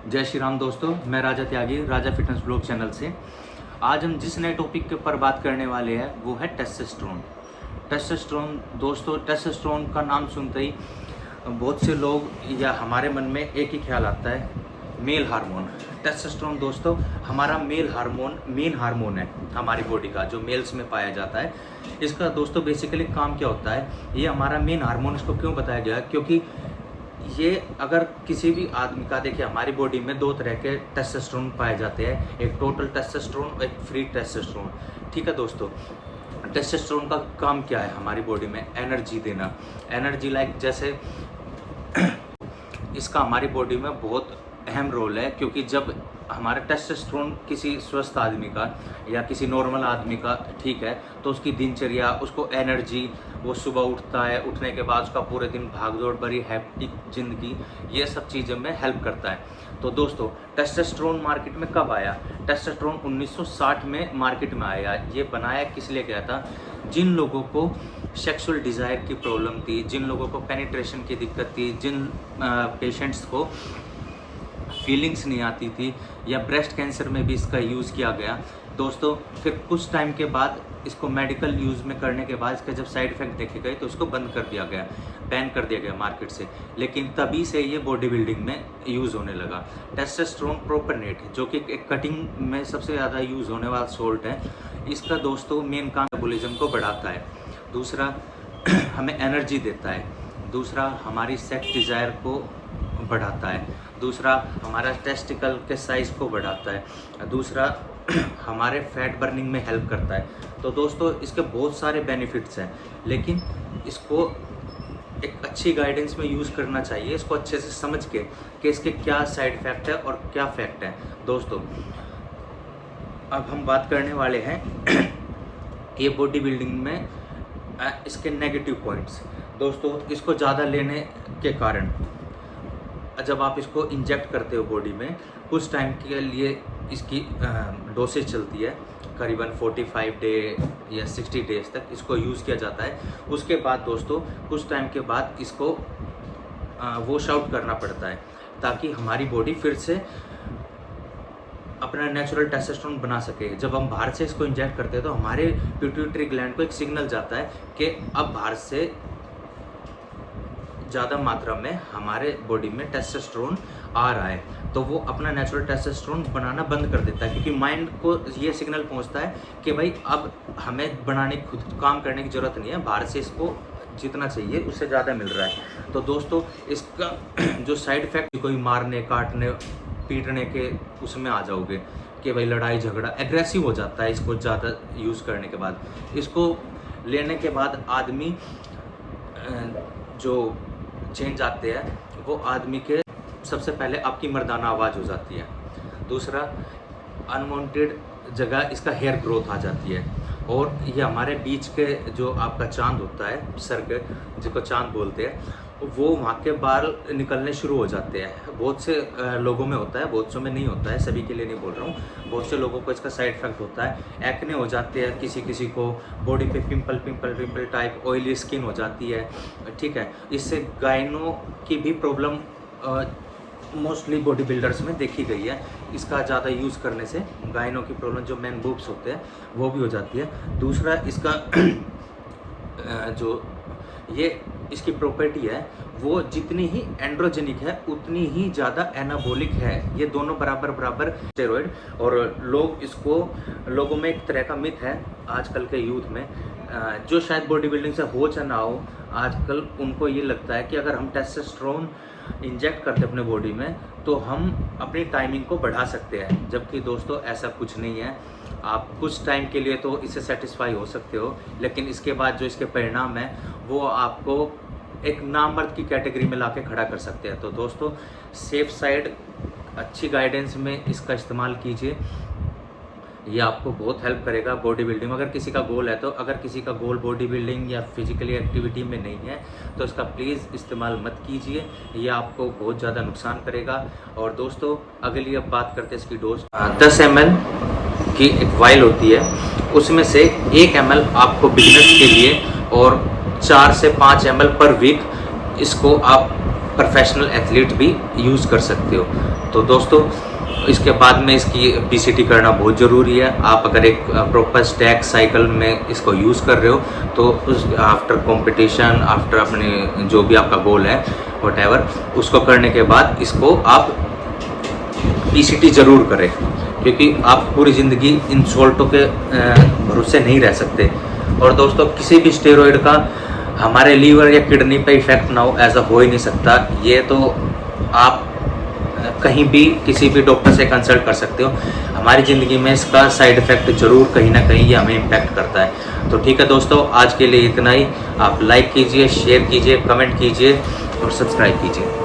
जय श्री राम दोस्तों, मैं राजा त्यागी, राजा फिटनेस ब्लॉग चैनल से। आज हम जिस नए टॉपिक के ऊपर बात करने वाले हैं वो है टेस्टोस्टेरोन। टेस्टोस्टेरोन दोस्तों, टेस्टोस्टेरोन का नाम सुनते ही बहुत से लोग या हमारे मन में एक ही ख्याल आता है, मेल हार्मोन। टेस्टोस्टेरोन दोस्तों हमारा मेन हार्मोन है हमारी बॉडी का, जो मेल्स में पाया जाता है। इसका दोस्तों बेसिकली काम क्या होता है, ये हमारा मेन हार्मोन। इसको क्यों बताया गया, क्योंकि ये अगर किसी भी आदमी का, देखिए हमारी बॉडी में दो तरह के टेस्टोस्टेरोन पाए जाते हैं, एक टोटल टेस्टोस्टेरोन और एक फ्री टेस्टोस्टेरोन। ठीक है दोस्तों, टेस्टोस्टेरोन का काम क्या है हमारी बॉडी में? एनर्जी देना। एनर्जी लाइक जैसे इसका हमारी बॉडी में बहुत अहम रोल है, क्योंकि जब हमारा टेस्टोस्टेरोन किसी स्वस्थ आदमी का या किसी नॉर्मल आदमी का ठीक है, तो उसकी दिनचर्या, उसको एनर्जी, वो सुबह उठता है, उठने के बाद उसका पूरे दिन भागदौड़ भरी हैप्टिक ज़िंदगी, ये सब चीज़ों में हेल्प करता है। तो दोस्तों टेस्टोस्टेरोन मार्केट में कब आया? टेस्टोस्टेरोन 1960 में मार्केट में आया। ये बनाया किस लिए गया था? जिन लोगों को सेक्सुअल डिज़ायर की प्रॉब्लम थी, जिन लोगों को पेनिट्रेशन की दिक्कत थी, जिन पेशेंट्स को फीलिंग्स नहीं आती थी, या ब्रेस्ट कैंसर में भी इसका यूज़ किया गया दोस्तों। फिर कुछ टाइम के बाद इसको मेडिकल यूज़ में करने के बाद इसके जब साइड इफ़ेक्ट देखे गए तो इसको बंद कर दिया गया, बैन कर दिया गया मार्केट से। लेकिन तभी से ये बॉडी बिल्डिंग में यूज़ होने लगा। टेस्टोस्टेरोन प्रोपेनेट, जो कि एक कटिंग में सबसे ज़्यादा यूज़ होने वाला सोल्ट है, इसका दोस्तों मेन काम मेटाबॉलिज्म को बढ़ाता है। दूसरा हमें एनर्जी देता है। दूसरा हमारी सेक्स डिज़ायर को बढ़ाता है। दूसरा हमारा टेस्टिकल के साइज़ को बढ़ाता है। दूसरा हमारे फैट बर्निंग में हेल्प करता है। तो दोस्तों इसके बहुत सारे बेनिफिट्स हैं, लेकिन इसको एक अच्छी गाइडेंस में यूज़ करना चाहिए, इसको अच्छे से समझ के कि इसके क्या साइड इफ़ेक्ट है और क्या फैक्ट है। दोस्तों अब हम बात करने वाले हैं ये बॉडी बिल्डिंग में इसके नेगेटिव पॉइंट्स। दोस्तों इसको ज़्यादा लेने के कारण, जब आप इसको इंजेक्ट करते हो बॉडी में, कुछ टाइम के लिए इसकी डोसेज चलती है, करीबन 45 डे या 60 डेज तक इसको यूज़ किया जाता है। उसके बाद दोस्तों कुछ टाइम के बाद इसको वॉश आउट करना पड़ता है, ताकि हमारी बॉडी फिर से अपना नेचुरल टेस्टोस्टेरोन बना सके। जब हम बाहर से इसको इंजेक्ट करते हैं तो हमारे पिट्यूटरी ग्लैंड को एक सिग्नल जाता है कि अब बाहर से ज़्यादा मात्रा में हमारे बॉडी में टेस्टोस्टेरोन आ रहा है, तो वो अपना नेचुरल टेस्टोस्टेरोन बनाना बंद कर देता है, क्योंकि माइंड को ये सिग्नल पहुंचता है कि भाई अब हमें बनाने खुद काम करने की ज़रूरत नहीं है, बाहर से इसको जितना चाहिए उससे ज़्यादा मिल रहा है। तो दोस्तों इसका जो साइड इफ़ेक्ट, कोई मारने, काटने, पीटने के उसमें आ जाओगे कि भाई लड़ाई झगड़ा, एग्रेसिव हो जाता है इसको ज़्यादा यूज़ करने के बाद। इसको लेने के बाद आदमी जो चेंज आते हैं वो आदमी के, सबसे पहले आपकी मर्दाना आवाज़ हो जाती है। दूसरा अनवांटेड जगह इसका हेयर ग्रोथ आ जाती है, और ये हमारे बीच के जो आपका चांद होता है, सर के जिसको चांद बोलते हैं, वो वहाँ के बाल निकलने शुरू हो जाते हैं। बहुत से लोगों में होता है, बहुत से में नहीं होता है, सभी के लिए नहीं बोल रहा हूँ। बहुत से लोगों को इसका साइड इफेक्ट होता है, एक्ने हो जाते हैं, किसी को बॉडी पे पिंपल टाइप, ऑयली स्किन हो जाती है। ठीक है, इससे गायनों की भी प्रॉब्लम मोस्टली बॉडी बिल्डर्स में देखी गई है। इसका ज़्यादा यूज़ करने से गायनों की प्रॉब्लम, जो मैन बूब्स होते हैं, वो भी हो जाती है। दूसरा इसका जो ये इसकी प्रॉपर्टी है, वो जितनी ही एंड्रोजेनिक है उतनी ही ज़्यादा एनाबॉलिक है। ये दोनों बराबर स्टेरॉइड। और लोगों में एक तरह का मिथ है आजकल के यूथ में, जो शायद बॉडी बिल्डिंग से हो या ना हो, आजकल उनको ये लगता है कि अगर हम टेस्टोस्टेरोन इंजेक्ट करते हैं अपने बॉडी में तो हम अपनी टाइमिंग को बढ़ा सकते हैं। जबकि दोस्तों ऐसा कुछ नहीं है। आप कुछ टाइम के लिए तो इससे सेटिस्फाई हो सकते हो, लेकिन इसके बाद जो इसके परिणाम हैं वो आपको एक नामर्द की कैटेगरी में लाके खड़ा कर सकते हैं। तो दोस्तों सेफ साइड, अच्छी गाइडेंस में इसका इस्तेमाल कीजिए, ये आपको बहुत हेल्प करेगा बॉडी बिल्डिंग। अगर किसी का गोल है तो, अगर किसी का गोल बॉडी बिल्डिंग या फिजिकली एक्टिविटी में नहीं है तो इसका प्लीज़ इस्तेमाल मत कीजिए, ये आपको बहुत ज़्यादा नुकसान करेगा। और दोस्तों अगली अब बात करते हैं इसकी डोज। 10 ml की एक वाइल होती है, उसमें से 1 ml आपको बिगिनर्स के लिए और 4 से 5 ml पर वीक इसको आप प्रोफेशनल एथलीट भी यूज़ कर सकते हो। तो दोस्तों इसके बाद में इसकी पीसीटी करना बहुत ज़रूरी है। आप अगर एक प्रॉपर स्टैक साइकिल में इसको यूज़ कर रहे हो तो उस आफ्टर कंपटीशन, आफ्टर अपने जो भी आपका गोल है व्हाटएवर, उसको करने के बाद इसको आप पीसीटी ज़रूर करें, क्योंकि आप पूरी ज़िंदगी इन सॉल्टों के भरोसे नहीं रह सकते। और दोस्तों किसी भी स्टेरॉइड का हमारे लीवर या किडनी पे इफेक्ट ना हो, ऐसा हो ही नहीं सकता। ये तो आप कहीं भी किसी भी डॉक्टर से कंसल्ट कर सकते हो। हमारी ज़िंदगी में इसका साइड इफ़ेक्ट ज़रूर कहीं ना कहीं ये हमें इम्पैक्ट करता है। तो ठीक है दोस्तों, आज के लिए इतना ही। आप लाइक कीजिए, शेयर कीजिए, कमेंट कीजिए और सब्सक्राइब कीजिए।